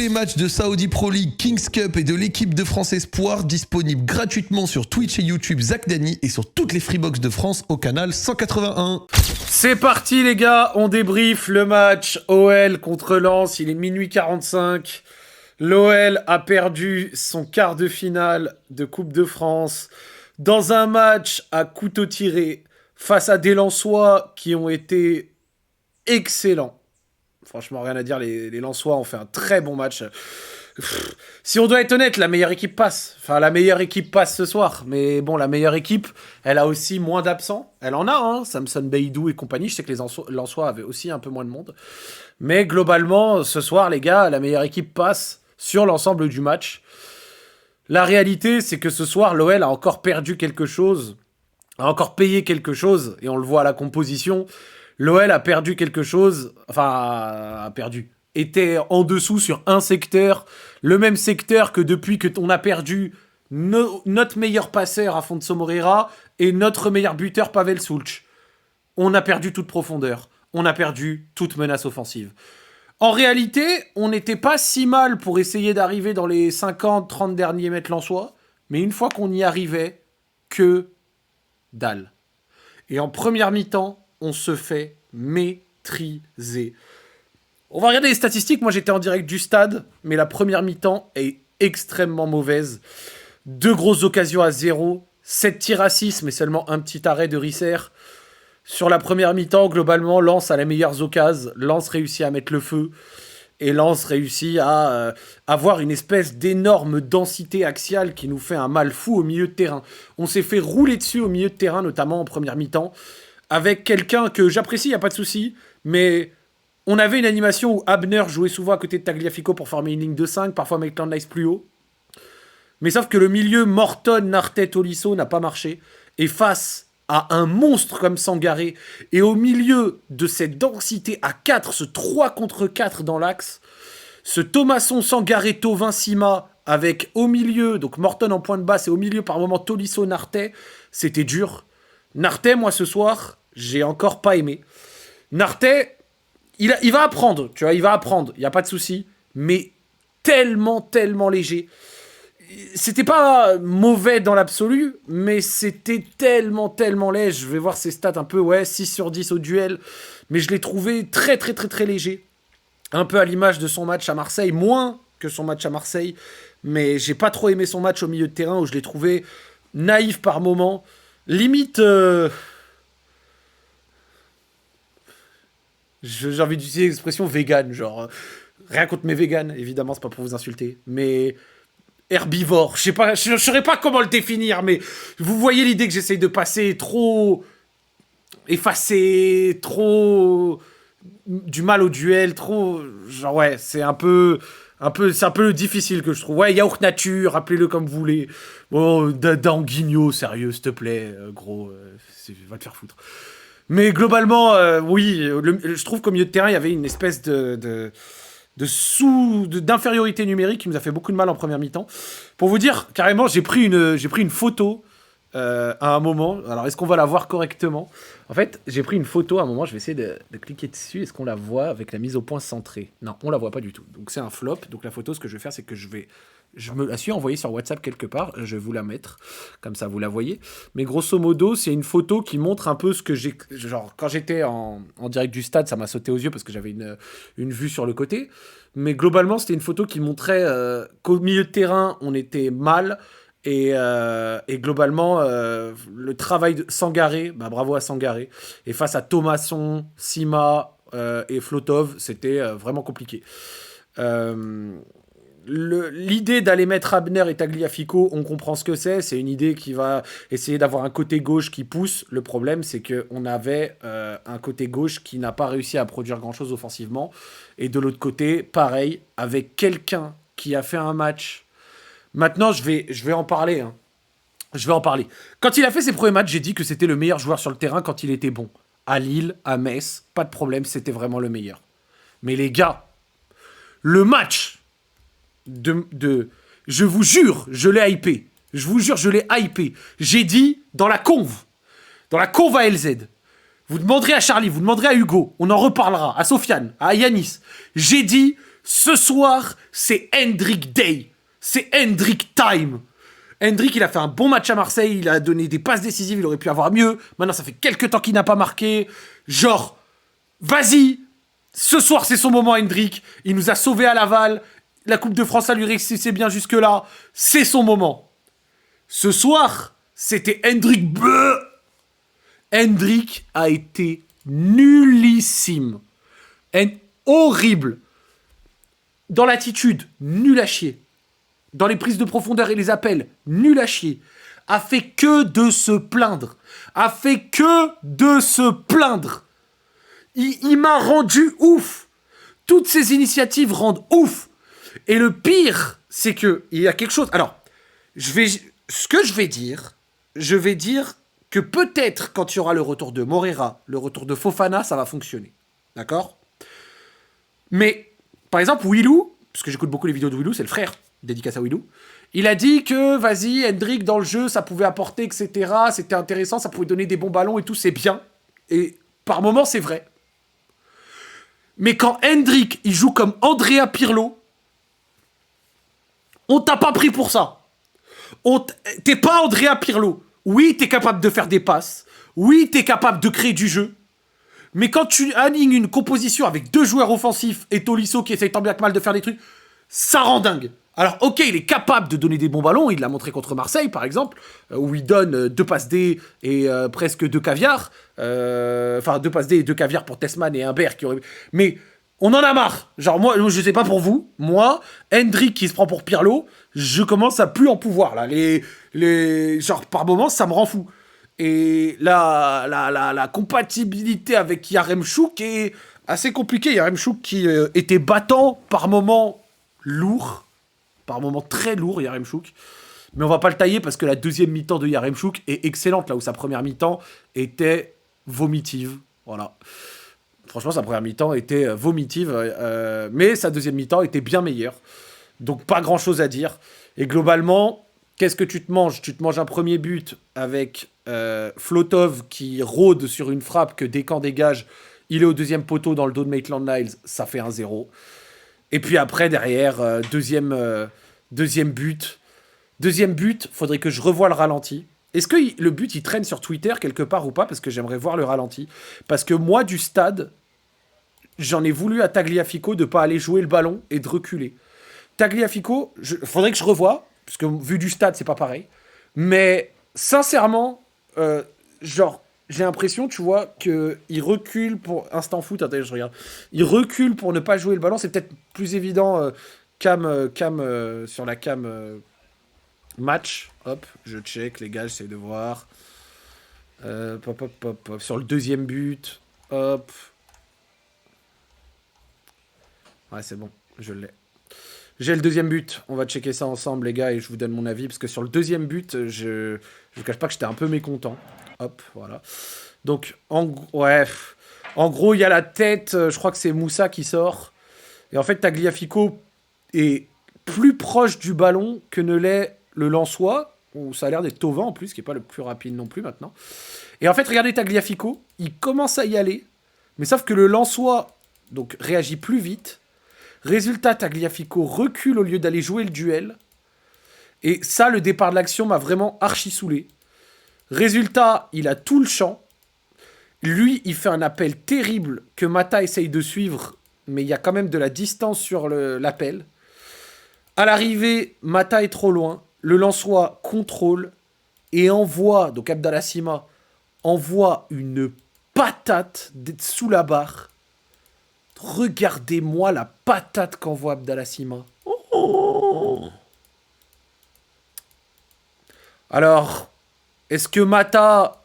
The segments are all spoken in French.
les matchs de Saudi Pro League, Kings Cup et de l'équipe de France Espoir disponibles gratuitement sur Twitch et YouTube Zach Dany et sur toutes les Freebox de France au canal 181. C'est parti les gars, on débrief le match OL contre Lens, il est minuit 45. L'OL a perdu son quart de finale de Coupe de France dans un match à couteau tiré face à des Lensois qui ont été excellents. Franchement, rien à dire, les Lensois ont fait un très bon match. Si on doit être honnête, la meilleure équipe passe. Enfin, la meilleure équipe passe ce soir. Mais bon, la meilleure équipe, elle a aussi moins d'absents. Elle en a, hein, Samson Beidou et compagnie. Je sais que les Lensois avaient aussi un peu moins de monde. Mais globalement, ce soir, les gars, la meilleure équipe passe sur l'ensemble du match. La réalité, c'est que ce soir, l'OL a encore perdu quelque chose, a encore payé quelque chose, et on le voit à la composition. L'OL a perdu quelque chose, était en dessous sur un secteur, le même secteur que depuis que on a perdu notre meilleur passeur Afonso Moreira et notre meilleur buteur Pavel Sulch. On a perdu toute profondeur, on a perdu toute menace offensive. En réalité, on n'était pas si mal pour essayer d'arriver dans les 50-30 derniers mètres lensois, mais une fois qu'on y arrivait, que dalle. Et en première mi-temps, on se fait maîtriser. On va regarder les statistiques. Moi, j'étais en direct du stade, mais la première mi-temps est extrêmement mauvaise. 2 grosses occasions à 0, 7 tirs à 6, mais seulement un petit arrêt de Risser. Sur la première mi-temps, globalement, Lens a les meilleures occasions. Lens réussit à mettre le feu. Et Lens réussit à avoir une espèce d'énorme densité axiale qui nous fait un mal fou au milieu de terrain. On s'est fait rouler dessus au milieu de terrain, notamment en première mi-temps, avec quelqu'un que j'apprécie, il n'y a pas de souci, mais on avait une animation où Abner jouait souvent à côté de Tagliafico pour former une ligne de 5, parfois Maitland Nice plus haut. Mais sauf que le milieu Morton, Nartet, Tolisso n'a pas marché. Et face à un monstre comme Sangaré, et au milieu de cette densité à 4, ce 3 contre 4 dans l'axe, ce Thomasson, Sangaré, Tovin, Sima, avec au milieu, donc Morton en point de basse, et au milieu par moment Tolisso, Nartet, c'était dur. Nartet, moi ce soir, j'ai encore pas aimé. Nartet, il va apprendre, tu vois, il n'y a pas de souci, mais tellement léger. C'était pas mauvais dans l'absolu, mais c'était tellement léger. Je vais voir ses stats un peu, 6 sur 10 au duel, mais je l'ai trouvé très léger. Un peu à l'image de son match à Marseille, moins que son match à Marseille, mais j'ai pas trop aimé son match au milieu de terrain où je l'ai trouvé naïf par moments. Limite, j'ai envie d'utiliser l'expression vegan, genre, rien contre mes véganes, évidemment, c'est pas pour vous insulter, mais herbivore, je saurais pas comment le définir, mais vous voyez l'idée que j'essaye de passer, trop effacé, trop du mal au duel, trop, genre c'est un peu difficile que je trouve. Yaourt nature, appelez-le comme vous voulez. Bon, Danguigno, sérieux, s'il te plaît, gros, va te faire foutre. Mais globalement, oui, je trouve qu'au milieu de terrain, il y avait une espèce d'infériorité numérique qui nous a fait beaucoup de mal en première mi-temps. Pour vous dire, carrément, j'ai pris une photo à un moment. Alors, est-ce qu'on va la voir correctement ? En fait, j'ai pris une photo à un moment, je vais essayer de cliquer dessus. Est-ce qu'on la voit avec la mise au point centrée ? Non, on la voit pas du tout. Donc, c'est un flop. Donc, la photo, ce que je vais faire, c'est que je me la suis envoyée sur WhatsApp quelque part. Je vais vous la mettre. Comme ça, vous la voyez. Mais grosso modo, c'est une photo qui montre un peu ce que j'ai... Genre, quand j'étais en direct du stade, ça m'a sauté aux yeux parce que j'avais une vue sur le côté. Mais globalement, c'était une photo qui montrait qu'au milieu de terrain, on était mal. Et globalement, le travail de Sangaré, bravo à Sangaré. Et face à Thomasson, Sima et Flotov, c'était vraiment compliqué. L'idée d'aller mettre Abner et Tagliafico, on comprend ce que c'est. C'est une idée qui va essayer d'avoir un côté gauche qui pousse. Le problème, c'est qu'on avait un côté gauche qui n'a pas réussi à produire grand-chose offensivement. Et de l'autre côté, pareil, avec quelqu'un qui a fait un match... Maintenant, je vais en parler. Je vais en parler. Quand il a fait ses premiers matchs, j'ai dit que c'était le meilleur joueur sur le terrain quand il était bon. À Lille, à Metz, pas de problème, c'était vraiment le meilleur. Mais les gars, le match je vous jure, je l'ai hypé. Je vous jure, je l'ai hypé. J'ai dit dans la conve à LZ. Vous demanderez à Charlie, vous demanderez à Hugo, on en reparlera, à Sofiane, à Yanis. J'ai dit, Ce soir, c'est Hendrik Day. C'est Hendrik Time. Hendrik, il a fait un bon match à Marseille, il a donné des passes décisives, il aurait pu avoir mieux. Maintenant, ça fait quelques temps qu'il n'a pas marqué. Genre, vas-y, ce soir, c'est son moment, Hendrik. Il nous a sauvés à Laval. La Coupe de France, ça lui réussissait bien jusque-là. C'est son moment. Ce soir, c'était Hendrik Bleu. Hendrik a été nullissime. Horrible. Dans l'attitude, nul à chier. Dans les prises de profondeur et les appels, nul à chier. A fait que de se plaindre. A fait que de se plaindre. Il m'a rendu ouf. Toutes ces initiatives rendent ouf. Et le pire, c'est que il y a quelque chose... Alors, ce que je vais dire que peut-être quand il y aura le retour de Moreira, le retour de Fofana, ça va fonctionner. D'accord ? Mais, par exemple, Willou, parce que j'écoute beaucoup les vidéos de Willou, c'est le frère, dédicace à Willou, il a dit que, vas-y, Hendrik, dans le jeu, ça pouvait apporter, etc., c'était intéressant, ça pouvait donner des bons ballons et tout, c'est bien. Et par moments, c'est vrai. Mais quand Hendrik, il joue comme Andrea Pirlo, on t'a pas pris pour ça. T'es pas Andrea Pirlo. Oui, t'es capable de faire des passes. Oui, t'es capable de créer du jeu. Mais quand tu alignes une composition avec 2 joueurs offensifs et Tolisso qui essaye tant bien que mal de faire des trucs, ça rend dingue. Alors, ok, il est capable de donner des bons ballons. Il l'a montré contre Marseille, par exemple, où il donne 2 passes D et presque 2 caviars. Enfin, 2 passes D et 2 caviars pour Tessman et Humbert qui aurait... Mais on en a marre. Genre, moi, je sais pas pour vous. Moi, Hendrik qui se prend pour Pirlo, je commence à plus en pouvoir, là. Genre, par moments, ça me rend fou. Et la compatibilité avec Yaremchuk est assez compliquée. Yaremchuk qui était battant, par moments lourd, par moments très lourd, Yaremchuk. Mais on va pas le tailler parce que la deuxième mi-temps de Yaremchuk est excellente, là où sa première mi-temps était vomitive. Voilà. Franchement, sa première mi-temps était vomitive, mais sa deuxième mi-temps était bien meilleure. Donc pas grand-chose à dire. Et globalement, qu'est-ce que tu te manges ? Tu te manges un premier but avec Flotov qui rôde sur une frappe que Descamps dégage. Il est au deuxième poteau dans le dos de Maitland-Niles. Ça fait 1-0. Et puis après, derrière, deuxième but. Deuxième but, faudrait que je revoie le ralenti. Est-ce que le but, il traîne sur Twitter quelque part ou pas ? Parce que j'aimerais voir le ralenti. Parce que moi, du stade, j'en ai voulu à Tagliafico de pas aller jouer le ballon et de reculer. Tagliafico, faudrait que je revoie, parce que vu du stade, c'est pas pareil. Mais sincèrement, genre, j'ai l'impression, tu vois, qu'il recule pour... Instant foot, attendez, je regarde. Il recule pour ne pas jouer le ballon. C'est peut-être plus évident, sur la cam match. Hop, je check, les gars, j'essaie de voir. Hop. Sur le deuxième but. Hop. Ouais, c'est bon, je l'ai. J'ai le deuxième but. On va checker ça ensemble, les gars, et je vous donne mon avis. Parce que sur le deuxième but, je vous cache pas que j'étais un peu mécontent. Hop, voilà. Donc, en gros, il y a la tête. Je crois que c'est Moussa qui sort. Et en fait, Tagliafico est plus proche du ballon que ne l'est le Lensois, où ça a l'air d'être Thauvin en plus, qui n'est pas le plus rapide non plus maintenant. Et en fait, regardez Tagliafico. Il commence à y aller. Mais sauf que le Lensois donc, réagit plus vite. Résultat, Tagliafico recule au lieu d'aller jouer le duel. Et ça, le départ de l'action m'a vraiment archi saoulé. Résultat, il a tout le champ. Lui, il fait un appel terrible que Mata essaye de suivre, mais il y a quand même de la distance sur l'appel. À l'arrivée, Mata est trop loin. Le Lensois contrôle et envoie, donc Abdallah Sima, envoie une patate sous la barre. Regardez-moi la patate qu'envoie Abdallah Sima. Oh. Alors, est-ce que Mata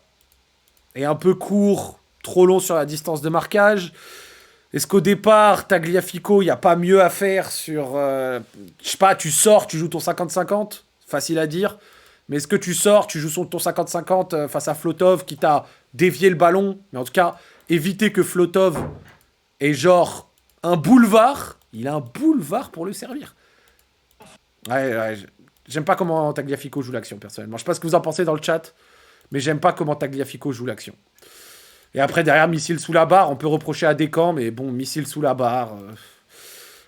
est un peu court, trop long sur la distance de marquage ? Est-ce qu'au départ, Tagliafico, il n'y a pas mieux à faire sur... je sais pas, tu sors, tu joues ton 50-50 ? Facile à dire. Mais est-ce que tu sors, tu joues ton 50-50 face à Flotov qui t'a dévié le ballon ? Mais en tout cas, éviter que Flotov ait genre un boulevard. Il a un boulevard pour le servir. Ouais, j'aime pas comment Tagliafico joue l'action, personnellement. Je sais pas ce que vous en pensez dans le chat, mais j'aime pas comment Tagliafico joue l'action. Et après, derrière, missile sous la barre, on peut reprocher à Descamps, mais bon, missile sous la barre...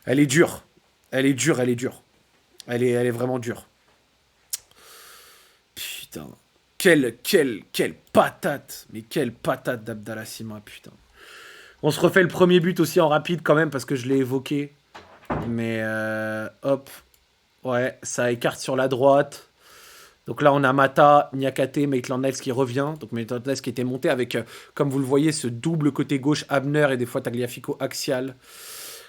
Elle est dure. Elle est dure. Elle est vraiment dure. Putain. Quelle patate. Mais quelle patate d'Abdallah Sima, putain. On se refait le premier but aussi en rapide quand même parce que je l'ai évoqué. Mais hop. Ouais, ça écarte sur la droite. Donc là, on a Mata, Niakate, Maitland-Niles qui revient. Donc Maitland-Niles qui était monté avec, comme vous le voyez, ce double côté gauche Abner et des fois Tagliafico axial.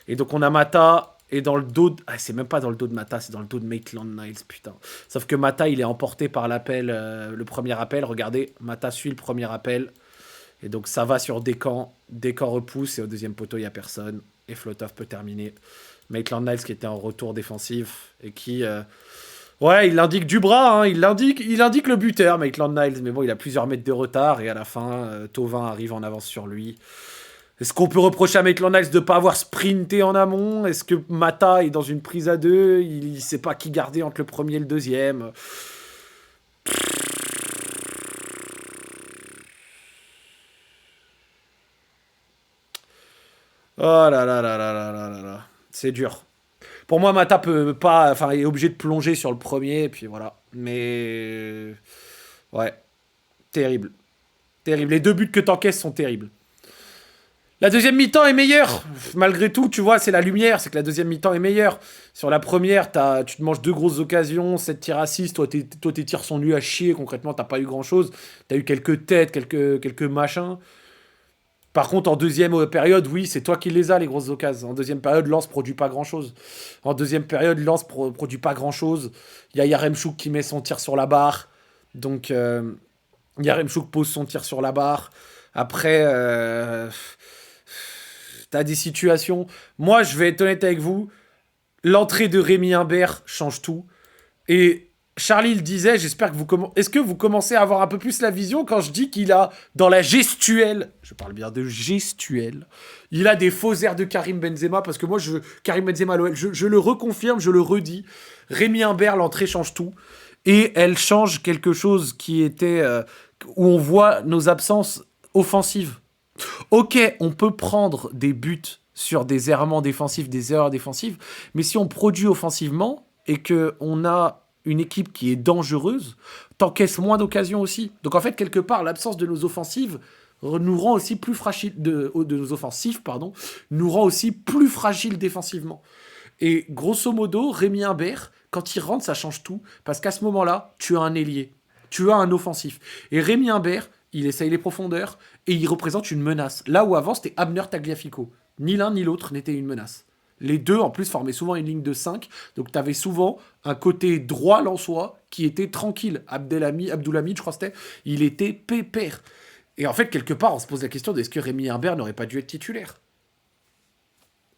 Et donc on a Mata et dans le dos... c'est même pas dans le dos de Mata, c'est dans le dos de Maitland-Niles, putain. Sauf que Mata, il est emporté par l'appel, le premier appel. Regardez, Mata suit le premier appel. Et donc ça va sur Descamps. Descamps repousse et au deuxième poteau, il n'y a personne. Et Flotov peut terminer. Maitland-Niles qui était en retour défensif et qui... Ouais, il indique du bras, hein. il indique le buteur, Maitland-Niles, mais bon, il a plusieurs mètres de retard, et à la fin, Thauvin arrive en avance sur lui. Est-ce qu'on peut reprocher à Maitland-Niles de ne pas avoir sprinté en amont? Est-ce que Mata est dans une prise à deux? Il ne sait pas qui garder entre le premier et le deuxième. Oh là là là là là là là là. C'est dur. Pour moi, Mata peut pas, enfin, est obligé de plonger sur le premier, et puis voilà. Mais ouais, terrible, terrible. Les deux buts que t'encaisses sont terribles. La deuxième mi-temps est meilleure, malgré tout. Tu vois, c'est la lumière, c'est que la deuxième mi-temps est meilleure. Sur la première, tu te manges 2 grosses occasions, 7 tirs à 6. Toi, tes tirs sont nuls à chier. Concrètement, t'as pas eu grand-chose. T'as eu quelques têtes, quelques machins. Par contre, en deuxième période, oui, c'est toi qui les as, les grosses occasions. En deuxième période, Lens produit pas grand-chose. En deuxième période, Lens produit pas grand-chose. Il y a Yaremchuk qui met son tir sur la barre. Donc, Yaremchuk pose son tir sur la barre. Après, t'as des situations... Moi, je vais être honnête avec vous. L'entrée de Rémi Imbert change tout. Et... Charlie le disait, j'espère que est-ce que vous commencez à avoir un peu plus la vision quand je dis qu'il a, dans la gestuelle, je parle bien de gestuelle, il a des faux airs de Karim Benzema, parce que moi, Karim Benzema, l'OL, je le reconfirme, je le redis, Rémi Imbert, l'entrée change tout, et elle change quelque chose qui était, où on voit nos absences offensives. Ok, on peut prendre des buts sur des errements défensifs, des erreurs défensives, mais si on produit offensivement, et qu'on a une équipe qui est dangereuse, t'encaisse moins d'occasions aussi. Donc en fait, quelque part, l'absence de nos offensives nous rend aussi plus fragiles, de nos offensifs, pardon, nous rend aussi plus fragiles défensivement. Et grosso modo, Rémi Imbert, quand il rentre, ça change tout, parce qu'à ce moment-là, tu as un ailier, tu as un offensif. Et Rémi Imbert, il essaye les profondeurs, et il représente une menace. Là où avant, c'était Abner Tagliafico. Ni l'un ni l'autre n'était une menace. Les deux, en plus, formaient souvent une ligne de 5. Donc, tu avais souvent un côté droit lensois qui était tranquille. Abdoulhamid, je crois que c'était, il était pépère. Et en fait, quelque part, on se pose la question est-ce que Rémi Imbert n'aurait pas dû être titulaire?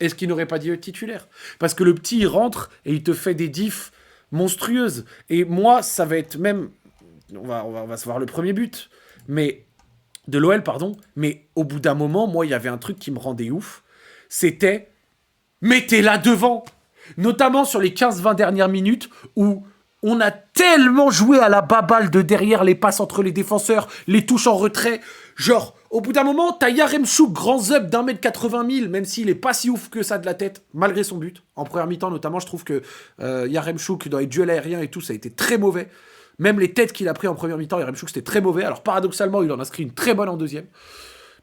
Est-ce qu'il n'aurait pas dû être titulaire? Parce que le petit, il rentre et il te fait des diffs monstrueuses. Et moi, ça va être même... On va se voir le premier but. Mais... De l'OL, pardon. Mais au bout d'un moment, moi, il y avait un truc qui me rendait ouf. C'était... Mettez-la devant. Notamment sur les 15-20 dernières minutes où on a tellement joué à la baballe de derrière, les passes entre les défenseurs, les touches en retrait. Genre, au bout d'un moment, t'as Yaremchuk, grand zub d'1m80 000, même s'il est pas si ouf que ça de la tête, malgré son but. En première mi-temps, notamment, je trouve que Yaremchuk, dans les duels aériens et tout, ça a été très mauvais. Même les têtes qu'il a pris en première mi-temps, Yaremchuk, c'était très mauvais. Alors, paradoxalement, il en a inscrit une très bonne en deuxième.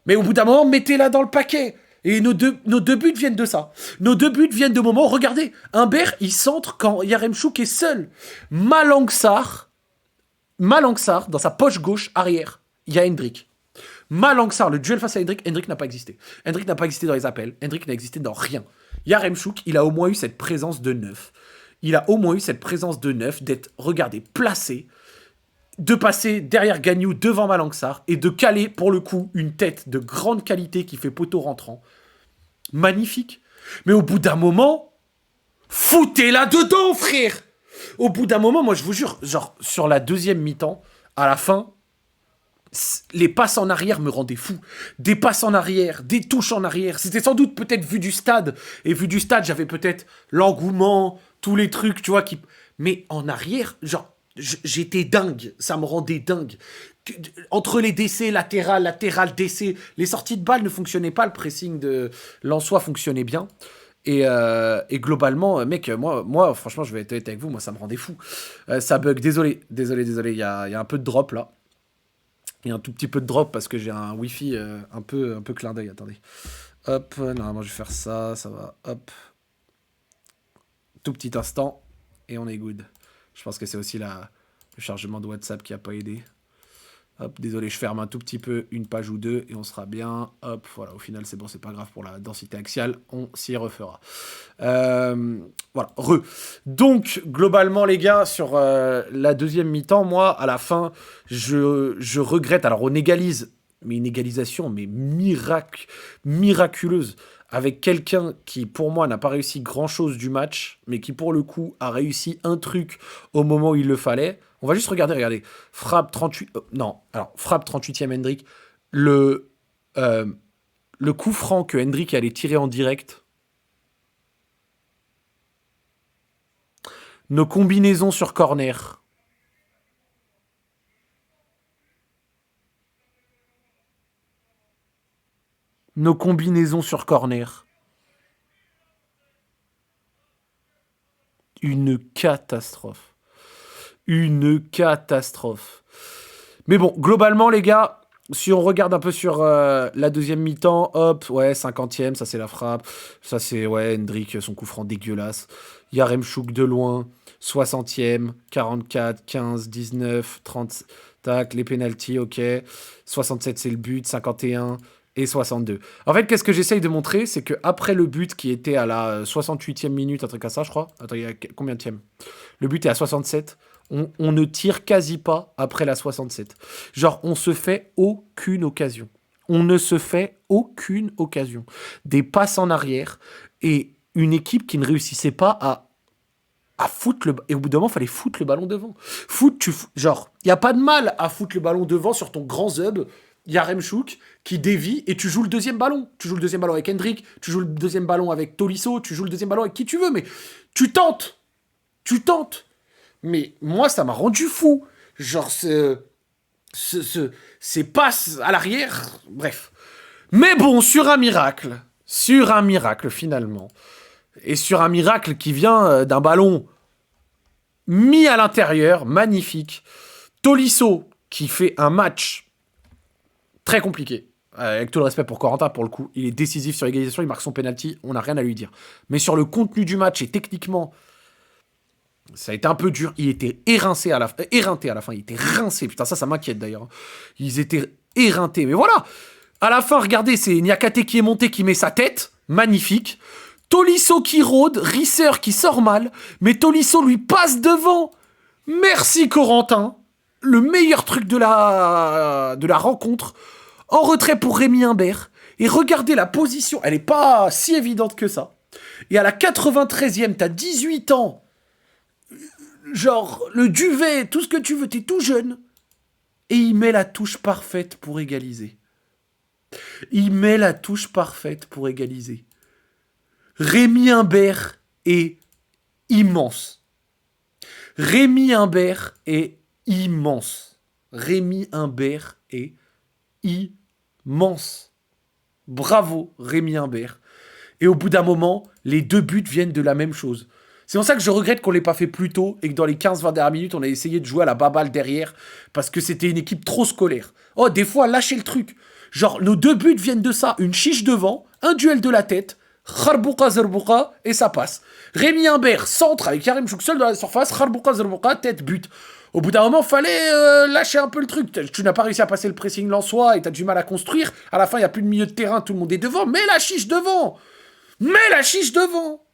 Mais au bout d'un moment, mettez-la dans le paquet. Et nos deux buts viennent de ça. Nos deux buts viennent de moments... Regardez, Imbert, il centre quand Yaremchuk est seul. Malangsar, dans sa poche gauche arrière, il y a Hendrik. Malangsar, le duel face à Hendrik n'a pas existé. Hendrik n'a pas existé dans les appels. Hendrik n'a existé dans rien. Yaremchuk, il a au moins eu cette présence de neuf. D'être, regardez, placé, de passer derrière Gagnou devant Malangsar et de caler, pour le coup, une tête de grande qualité qui fait poteau rentrant. Magnifique. Mais au bout d'un moment, foutez-la dedans, frère. Au bout d'un moment, moi, je vous jure, genre, sur la deuxième mi-temps, à la fin, les passes en arrière me rendaient fou. Des passes en arrière, des touches en arrière. C'était sans doute peut-être vu du stade. Et vu du stade, j'avais peut-être l'engouement, tous les trucs, tu vois, qui... Mais en arrière, genre... J'étais dingue, ça me rendait dingue. Entre les décès, latéral, décès, les sorties de balles ne fonctionnaient pas, le pressing de Lensois fonctionnait bien. Et globalement, mec, moi, franchement, je vais être honnête avec vous, moi, ça me rendait fou. Ça bug, désolé. Il y a un peu de drop là. Il y a un tout petit peu de drop parce que j'ai un Wi-Fi un peu clin d'œil. Attendez. Hop, normalement, je vais faire ça, ça va. Hop. Tout petit instant. Et on est good. Je pense que c'est aussi le chargement de WhatsApp qui a pas aidé. Hop, désolé, je ferme un tout petit peu une page ou deux et on sera bien. Hop, voilà, au final, c'est bon, c'est pas grave pour la densité axiale, on s'y refera. Voilà, Donc, globalement, les gars, sur la deuxième mi-temps, moi, à la fin, je regrette. Alors, on égalise, mais une égalisation, mais miraculeuse, avec quelqu'un qui, pour moi, n'a pas réussi grand-chose du match, mais qui, pour le coup, a réussi un truc au moment où il le fallait. On va juste regardez. Frappe 38... frappe 38e Hendrick. Le coup franc que Hendrick allait tirer en direct. Nos combinaisons sur corner. Nos combinaisons sur corner. Une catastrophe. Une catastrophe. Mais bon, globalement, les gars, si on regarde un peu sur la deuxième mi-temps, hop, ouais, 50e, ça c'est la frappe. Ça c'est, ouais, Hendrick, son coup franc dégueulasse. Yaremchuk de loin, 60e, 44, 15, 19, 30, tac, les pénaltys, ok. 67, c'est le but, 51 et 62. En fait, qu'est-ce que j'essaye de montrer, c'est qu'après le but qui était à la 68e minute, un truc à ça, je crois. Attends, il y a combien de tième ? Le but est à 67. On ne tire quasi pas après la 67. Genre, on se fait aucune occasion. On ne se fait aucune occasion. Des passes en arrière et une équipe qui ne réussissait pas à foutre le... Et au bout d'un moment, il fallait foutre le ballon devant. Genre, il n'y a pas de mal à foutre le ballon devant sur ton grand zub, Yaremchuk, qui dévie, et tu joues le deuxième ballon. Tu joues le deuxième ballon avec Hendrick, tu joues le deuxième ballon avec Tolisso, tu joues le deuxième ballon avec qui tu veux, mais tu tentes. Tu tentes. Mais moi, ça m'a rendu fou. Genre, ces passes à l'arrière, bref. Mais bon, sur un miracle finalement, et sur un miracle qui vient d'un ballon mis à l'intérieur, magnifique. Tolisso, qui fait un match très compliqué. Avec tout le respect pour Corentin, pour le coup, il est décisif sur l'égalisation, il marque son penalty, on n'a rien à lui dire. Mais sur le contenu du match et techniquement... Ça a été un peu dur. Il était éreinté à la fin. Il était rincé. Putain, ça m'inquiète d'ailleurs. Ils étaient éreintés. Mais voilà. À la fin, regardez, c'est Niakate qui est monté, qui met sa tête. Magnifique. Tolisso qui rôde. Risser qui sort mal. Mais Tolisso lui passe devant. Merci Corentin. Le meilleur truc de la rencontre. En retrait pour Rémi Imbert. Et regardez la position. Elle n'est pas si évidente que ça. Et à la 93e, t'as 18 ans. Genre, le duvet, tout ce que tu veux, t'es tout jeune. Et il met la touche parfaite pour égaliser. Rémi Imbert est immense. Rémi Imbert est immense. Bravo, Rémi Imbert. Et au bout d'un moment, les deux buts viennent de la même chose. C'est pour ça que je regrette qu'on ne l'ait pas fait plus tôt et que dans les 15-20 dernières minutes, on a essayé de jouer à la baballe derrière parce que c'était une équipe trop scolaire. Oh, des fois, lâchez le truc. Genre, nos deux buts viennent de ça. Une chiche devant, un duel de la tête, Kharbouka Zerbouka, et ça passe. Rémi Imbert, centre avec Yaremchuk seul dans la surface, Kharbouka Zerbouka, tête, but. Au bout d'un moment, fallait lâcher un peu le truc. Tu n'as pas réussi à passer le pressing lensois et tu as du mal à construire. À la fin, il n'y a plus de milieu de terrain, tout le monde est devant. Mets la chiche devant.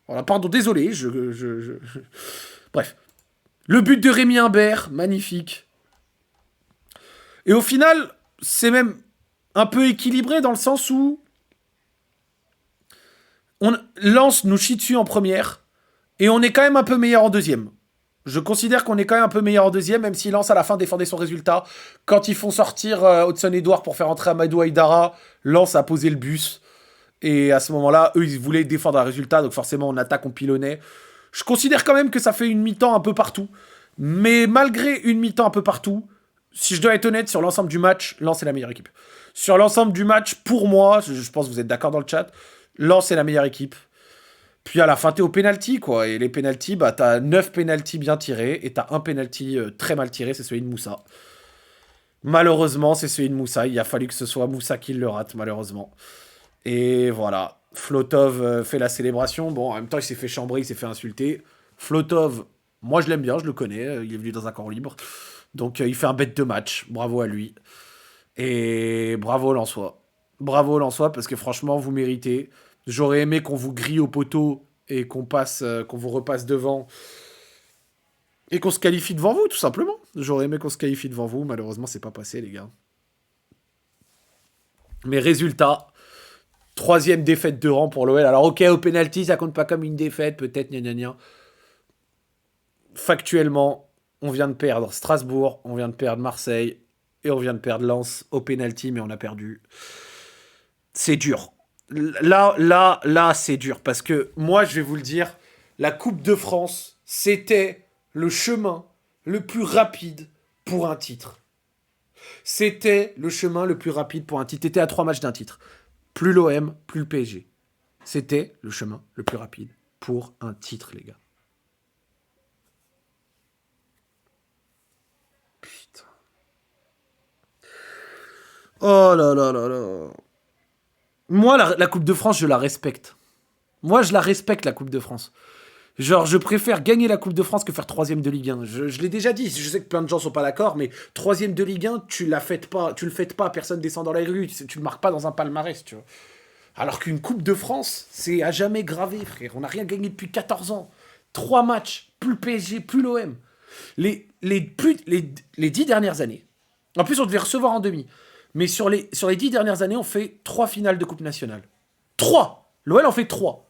Voilà, pardon, désolé, Bref. Le but de Rémi Imbert, magnifique. Et au final, c'est même un peu équilibré dans le sens où Lens nous chie dessus en première et on est quand même un peu meilleur en deuxième. Je considère qu'on est quand même un peu meilleur en deuxième, même si Lens à la fin défendait son résultat. Quand ils font sortir Hudson-Edouard pour faire entrer Amadou Haïdara, Lens a posé le bus. Et à ce moment-là, eux, ils voulaient défendre un résultat, donc forcément, on attaque, on pilonnait. Je considère quand même que ça fait une mi-temps un peu partout. Mais malgré une mi-temps un peu partout, si je dois être honnête, sur l'ensemble du match, Lens est la meilleure équipe. Sur l'ensemble du match, pour moi, je pense que vous êtes d'accord dans le chat, Lens est la meilleure équipe. Puis à la fin, t'es au penalty, quoi. Et les penalties, bah, t'as 9 penalties bien tirés et t'as un penalty très mal tiré, c'est celui de Moussa. Malheureusement, c'est celui de Moussa. Il a fallu que ce soit Moussa qui le rate, malheureusement. Et voilà. Flotov fait la célébration. Bon, en même temps, il s'est fait chambrer, il s'est fait insulter. Flotov, moi je l'aime bien, je le connais. Il est venu dans un camp libre. Donc il fait un bête de match. Bravo à lui. Et bravo Lensois. Bravo Lensois, parce que franchement, vous méritez. J'aurais aimé qu'on vous grille au poteau et qu'on vous repasse devant. Et qu'on se qualifie devant vous, tout simplement. J'aurais aimé qu'on se qualifie devant vous. Malheureusement, c'est pas passé, les gars. Mais résultat, troisième défaite de rang pour l'OL. Alors, ok, au penalty, ça compte pas comme une défaite, peut-être, gna gna gna. Factuellement, on vient de perdre Strasbourg, on vient de perdre Marseille, et on vient de perdre Lens au penalty, mais on a perdu. C'est dur. Là, c'est dur. Parce que moi, je vais vous le dire, la Coupe de France, c'était le chemin le plus rapide pour un titre. C'était le chemin le plus rapide pour un titre. T'étais à 3 matchs d'un titre. Plus l'OM, plus le PSG. C'était le chemin le plus rapide pour un titre, les gars. Putain. Oh là là là là. Moi, la Coupe de France, je la respecte. Moi, je la respecte, la Coupe de France. Genre, je préfère gagner la Coupe de France que faire troisième de Ligue 1. Je l'ai déjà dit, je sais que plein de gens sont pas d'accord, mais troisième de Ligue 1, tu le fêtes pas, personne descend dans la rue, tu le marques pas dans un palmarès, tu vois. Alors qu'une Coupe de France, c'est à jamais gravé, frère. On n'a rien gagné depuis 14 ans. 3 matchs, plus le PSG, plus l'OM. Les 10 dernières années, en plus on devait recevoir en demi, mais sur les 10 dernières années, on fait 3 finales de Coupe nationale. 3. L'OL en fait 3.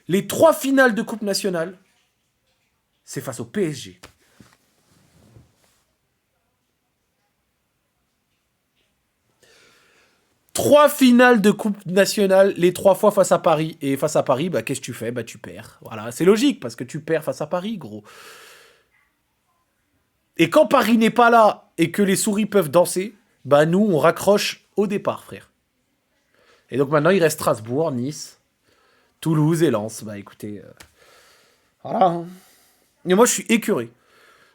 Les 3 finales de Coupe nationale, c'est face au PSG. Trois finales de Coupe nationale, les 3 fois face à Paris. Et face à Paris, bah, qu'est-ce que tu fais? Bah, tu perds. Voilà, c'est logique, parce que tu perds face à Paris, gros. Et quand Paris n'est pas là, et que les souris peuvent danser, bah, nous, on raccroche au départ, frère. Et donc maintenant, il reste Strasbourg, Nice, Toulouse et Lens. Bah, écoutez, voilà. Et moi, je suis écœuré.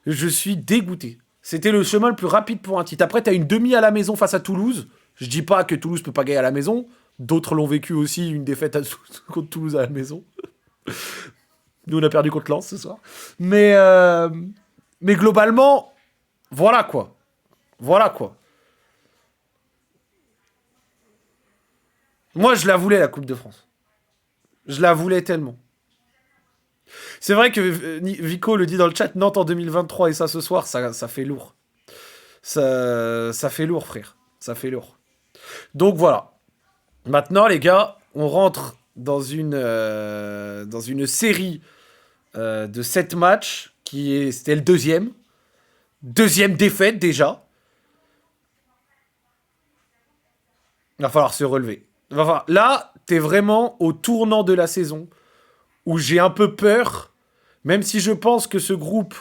Je suis dégoûté. C'était le chemin le plus rapide pour un titre. Après, t'as une demi à la maison face à Toulouse. Je dis pas que Toulouse peut pas gagner à la maison. D'autres l'ont vécu aussi, une défaite contre Toulouse à la maison. Nous, on a perdu contre Lens ce soir. Mais globalement, voilà quoi. Voilà quoi. Moi, je la voulais, la Coupe de France. Je la voulais tellement. C'est vrai que Vico le dit dans le chat, Nantes en 2023 et ça ce soir, ça fait lourd. Ça fait lourd, frère. Ça fait lourd. Donc voilà. Maintenant, les gars, on rentre dans une série de 7 matchs c'était le deuxième. Deuxième défaite déjà. Il va falloir se relever. Là, t'es vraiment au tournant de la saison où j'ai un peu peur, même si je pense que ce groupe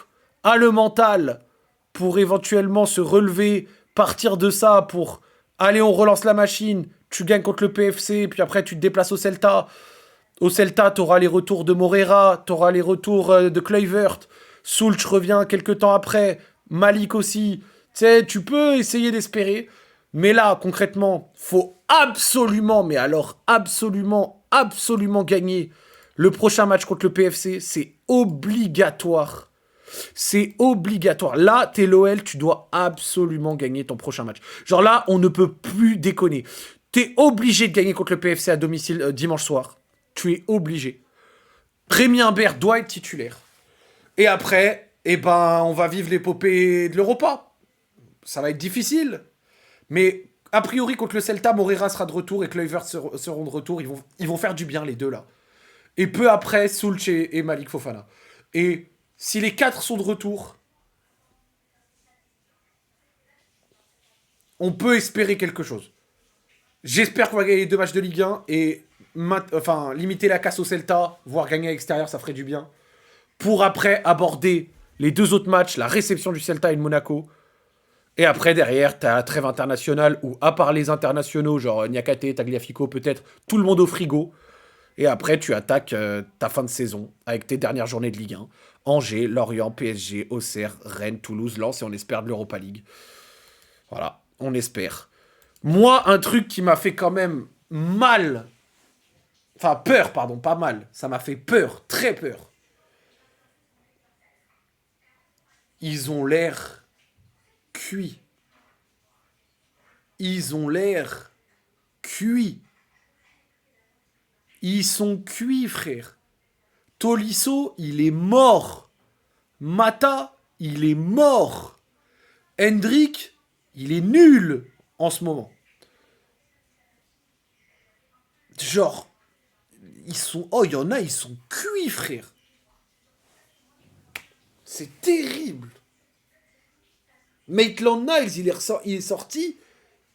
a le mental pour éventuellement se relever, partir de ça pour allez, on relance la machine, tu gagnes contre le PFC, puis après tu te déplaces au Celta. Au Celta, t'auras les retours de Morera, t'auras les retours de Kluivert, Soultsch revient quelques temps après, Malik aussi. Tu sais, tu peux essayer d'espérer, mais là, concrètement, faut absolument, mais alors absolument, absolument gagner le prochain match contre le PFC. C'est obligatoire. C'est obligatoire. Là, t'es l'OL, tu dois absolument gagner ton prochain match. Genre là, on ne peut plus déconner. T'es obligé de gagner contre le PFC à domicile dimanche soir. Tu es obligé. Rémi Imbert doit être titulaire. Et après, on va vivre l'épopée de l'Europa. Ça va être difficile. Mais a priori, contre le Celta, Morera sera de retour et Kluivert seront de retour. Ils vont faire du bien, les deux, là. Et peu après, Soultsch et Malik Fofana. Et si les 4 sont de retour, on peut espérer quelque chose. J'espère qu'on va gagner les 2 matchs de Ligue 1 et limiter la casse au Celta, voire gagner à l'extérieur, ça ferait du bien. Pour après aborder les 2 autres matchs, la réception du Celta et de Monaco. Et après, derrière, t'as la trêve internationale où, à part les internationaux, genre Niakate, Tagliafico, peut-être, tout le monde au frigo. Et après, tu attaques ta fin de saison avec tes dernières journées de Ligue 1. Angers, Lorient, PSG, Auxerre, Rennes, Toulouse, Lens et on espère de l'Europa League. Voilà, on espère. Moi, un truc qui m'a fait quand même mal, enfin peur, pardon, pas mal, ça m'a fait peur, très peur. Ils ont l'air cuits. Ils ont l'air cuits. Ils sont cuits, frère. Tolisso, il est mort. Mata, il est mort. Hendrik, il est nul en ce moment. Genre, ils sont... Oh, il y en a, ils sont cuits, frère. C'est terrible. Maitland Niles, il est sorti,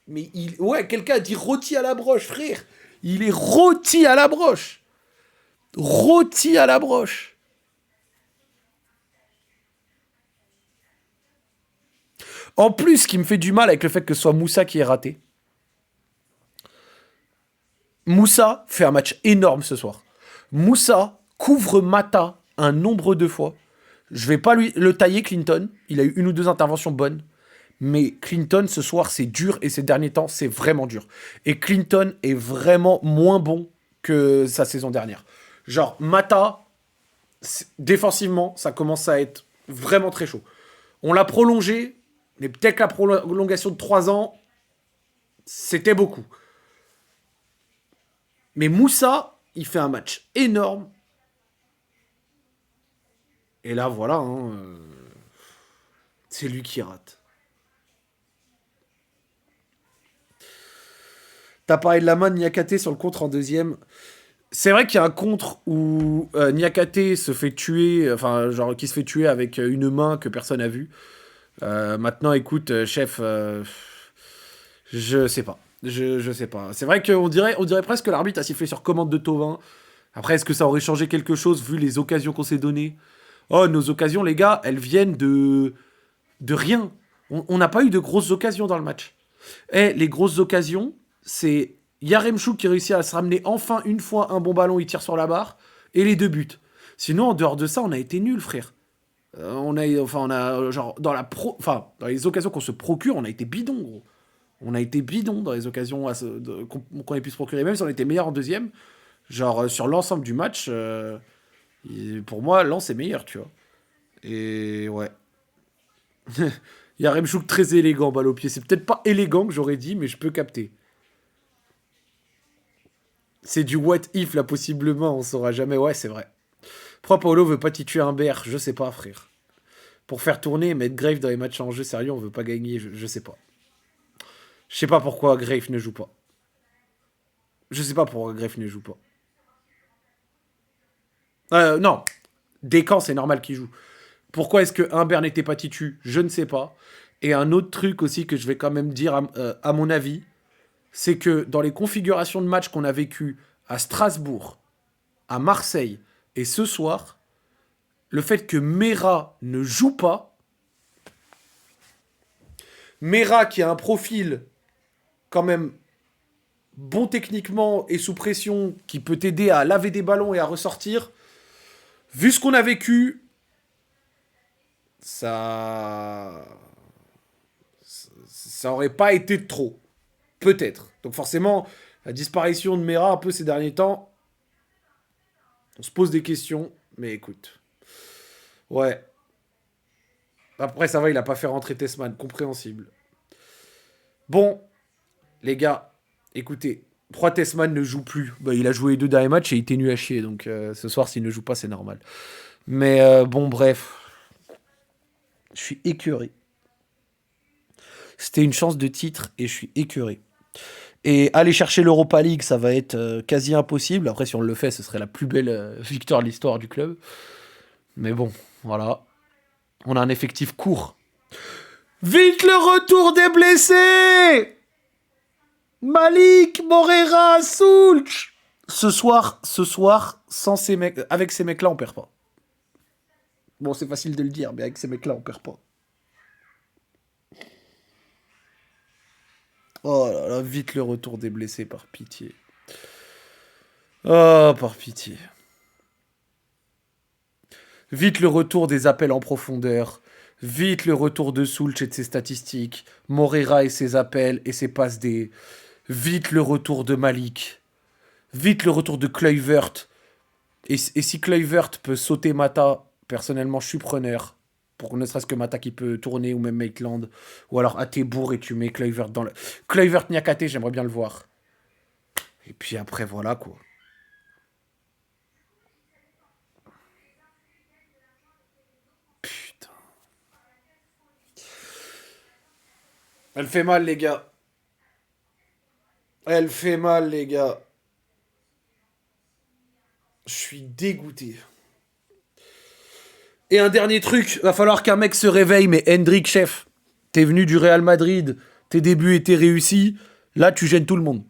mais il... Ouais, quelqu'un a dit rôti à la broche, frère. Il est rôti à la broche. Rôti à la broche. En plus, ce qui me fait du mal avec le fait que ce soit Moussa qui est raté. Moussa fait un match énorme ce soir. Moussa couvre Mata un nombre de fois. Je vais pas lui le tailler, Clinton. Il a eu une ou deux interventions bonnes. Mais Clinton, ce soir, c'est dur. Et ces derniers temps, c'est vraiment dur. Et Clinton est vraiment moins bon que sa saison dernière. Genre, Mata, défensivement, ça commence à être vraiment très chaud. On l'a prolongé. Mais peut-être que la prolongation de 3 ans, c'était beaucoup. Mais Moussa, il fait un match énorme. Et là, voilà, hein, c'est lui qui rate. T'as parlé de la main de Niakate sur le contre en deuxième. C'est vrai qu'il y a un contre où Niakate se fait tuer, enfin, genre, qui se fait tuer avec une main que personne n'a vue. Maintenant, écoute, chef, je sais pas. Je sais pas. C'est vrai qu'on dirait presque que l'arbitre a sifflé sur commande de Thauvin. Après, est-ce que ça aurait changé quelque chose vu les occasions qu'on s'est données? Oh, nos occasions, les gars, elles viennent de rien. On n'a pas eu de grosses occasions dans le match. Eh, les grosses occasions, c'est Yaremchuk qui réussit à se ramener enfin une fois un bon ballon, il tire sur la barre, et les 2 buts. Sinon, en dehors de ça, on a été nuls, frère. Genre, dans les occasions qu'on se procure, on a été bidon, gros. On a été bidon dans les occasions qu'on ait pu se procurer, même si on était meilleur en deuxième. Genre, sur l'ensemble du match, pour moi, Lens est meilleur, tu vois. Et ouais. Yaremchuk très élégant, balle au pied. C'est peut-être pas élégant que j'aurais dit, mais je peux capter. C'est du what if, là, possiblement, on saura jamais. Ouais, c'est vrai. Pourquoi Paolo veut pas tituer un BR? Je sais pas, frère. Pour faire tourner et mettre Grave dans les matchs en jeu sérieux, on veut pas gagner, je sais pas. Je sais pas pourquoi Grave ne joue pas. Je sais pas pourquoi Grave ne joue pas. Non. Descamps, c'est normal qu'il joue. Pourquoi est-ce que Humbert n'était pas titu? Je ne sais pas. Et un autre truc aussi que je vais quand même dire à mon avis, c'est que dans les configurations de match qu'on a vécues à Strasbourg, à Marseille et ce soir, le fait que Mera ne joue pas, Mera qui a un profil quand même bon techniquement et sous pression, qui peut t'aider à laver des ballons et à ressortir, vu ce qu'on a vécu, ça aurait pas été de trop. Peut-être. Donc forcément, la disparition de Mera un peu ces derniers temps, on se pose des questions, mais écoute. Ouais. Après, ça va, il a pas fait rentrer Tessman, compréhensible. Bon, les gars, écoutez, 3 Tessman ne joue plus. Bah, il a joué les 2 derniers matchs et il était nul à chier, donc ce soir, s'il ne joue pas, c'est normal. Mais bon, bref. Je suis écœuré. C'était une chance de titre et je suis écœuré. Et aller chercher l'Europa League, ça va être quasi impossible. Après, si on le fait, ce serait la plus belle victoire de l'histoire du club. Mais bon, voilà. On a un effectif court. Vite le retour des blessés! Malik, Morera, Soulch! Ce soir, sans ces mecs, avec ces mecs-là, on perd pas. Bon, c'est facile de le dire, mais avec ces mecs-là, on perd pas. Oh là là, vite le retour des blessés, par pitié. Oh, par pitié. Vite le retour des appels en profondeur. Vite le retour de Soulch et de ses statistiques. Moreira et ses appels et ses passes D. Vite le retour de Malik. Vite le retour de Kluivert. Et si Kluivert peut sauter Mata, personnellement, je suis preneur. Pour ne serait-ce que Mata qui peut tourner, ou même Maitland. Ou alors Atebour et tu mets Kluivert dans le... Kluivert Niakate, j'aimerais bien le voir. Et puis après, voilà, quoi. Putain. Elle fait mal, les gars. Elle fait mal, les gars. Je suis dégoûté. Et un dernier truc, va falloir qu'un mec se réveille, mais Hendrik, chef, t'es venu du Real Madrid, tes débuts étaient réussis, là tu gênes tout le monde.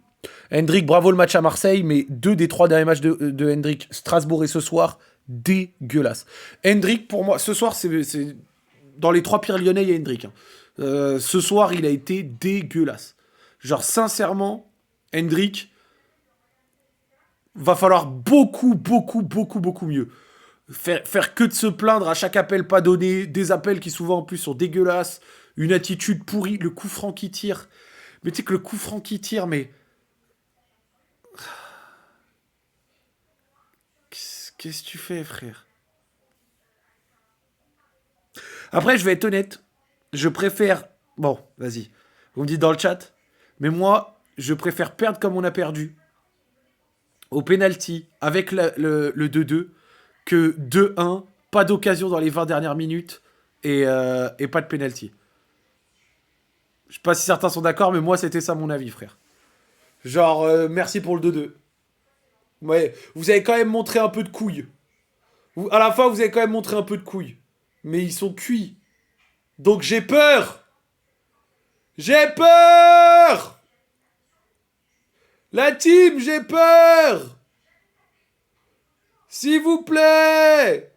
Hendrik, bravo le match à Marseille, mais 2 des 3 derniers matchs de Hendrik, Strasbourg et ce soir, dégueulasse. Hendrik, pour moi, ce soir, c'est dans les 3 pires lyonnais, il y a Hendrik. Hein. Ce soir, il a été dégueulasse. Genre, sincèrement, Hendrik, va falloir beaucoup mieux. Faire que de se plaindre à chaque appel pas donné, des appels qui souvent en plus sont dégueulasses, une attitude pourrie, le coup franc qui tire. Mais tu sais que le coup franc qui tire, mais... Qu'est-ce que tu fais, frère? Après, je vais être honnête, je préfère... Bon, vas-y, vous me dites dans le chat, mais moi, je préfère perdre comme on a perdu, au penalty, avec le 2-2, que 2-1, pas d'occasion dans les 20 dernières minutes et pas de penalty. Je sais pas si certains sont d'accord, mais moi c'était ça mon avis, frère. Genre, merci pour le 2-2. Ouais, vous avez quand même montré un peu de couilles. À la fin, vous avez quand même montré un peu de couilles. Mais ils sont cuits. Donc j'ai peur. J'ai peur. La team, j'ai peur. S'il vous plaît.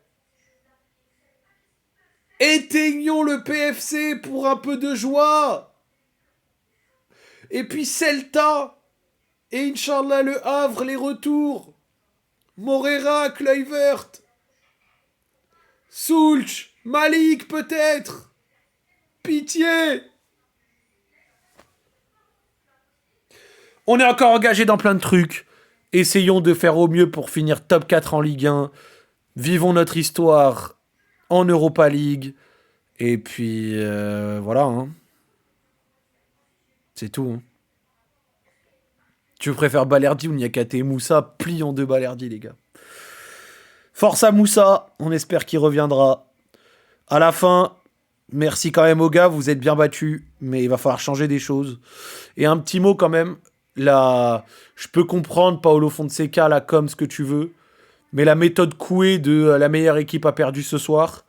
Éteignons le PFC pour un peu de joie. Et puis Celta. Et Inch'Allah le Havre, les retours. Moreira, Kluivert. Soulch. Malik peut-être. Pitié. On est encore engagé dans plein de trucs. Essayons de faire au mieux pour finir top 4 en Ligue 1. Vivons notre histoire en Europa League. Et puis, voilà. Hein. C'est tout. Hein. Tu préfères Balerdi ou Niakate? Moussa, plie en 2 Balerdi, les gars. Force à Moussa. On espère qu'il reviendra. À la fin, merci quand même aux gars. Vous êtes bien battus. Mais il va falloir changer des choses. Et un petit mot quand même. Là, je peux comprendre Paolo Fonseca, la com, ce que tu veux. Mais la méthode couée de la meilleure équipe a perdu ce soir.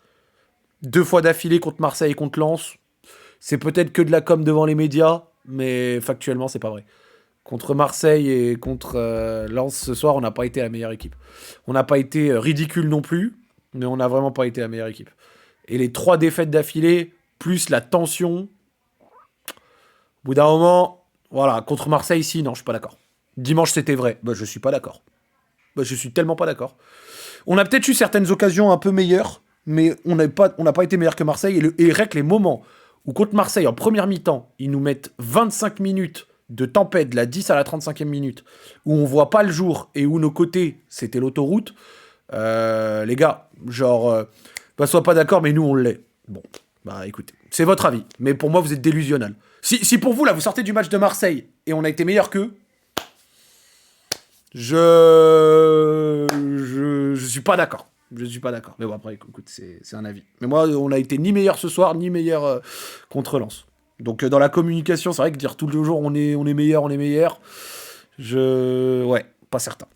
2 fois d'affilée contre Marseille et contre Lens. C'est peut-être que de la com devant les médias, mais factuellement, c'est pas vrai. Contre Marseille et contre Lens ce soir, on n'a pas été la meilleure équipe. On n'a pas été ridicule non plus, mais on n'a vraiment pas été la meilleure équipe. Et les 3 défaites d'affilée, plus la tension, au bout d'un moment, voilà, contre Marseille, ici, non, je suis pas d'accord. Dimanche, c'était vrai. Bah, je suis pas d'accord. Bah, je suis tellement pas d'accord. On a peut-être eu certaines occasions un peu meilleures, mais on n'a pas été meilleur que Marseille. Et rec, les moments où contre Marseille, en première mi-temps, ils nous mettent 25 minutes de tempête, de la 10 à la 35e minute, où on voit pas le jour et où nos côtés, c'était l'autoroute, les gars, genre, bah, sois pas d'accord, mais nous, on l'est. Bon, bah écoutez, c'est votre avis, mais pour moi, vous êtes délusionnel. Si pour vous, là, vous sortez du match de Marseille et on a été meilleur qu'eux, je suis pas d'accord. Je suis pas d'accord. Mais bon, après, écoute, c'est un avis. Mais moi, on a été ni meilleur ce soir, ni meilleur contre Lens. Donc, dans la communication, c'est vrai que dire tout le jour on est meilleur, ouais, pas certain.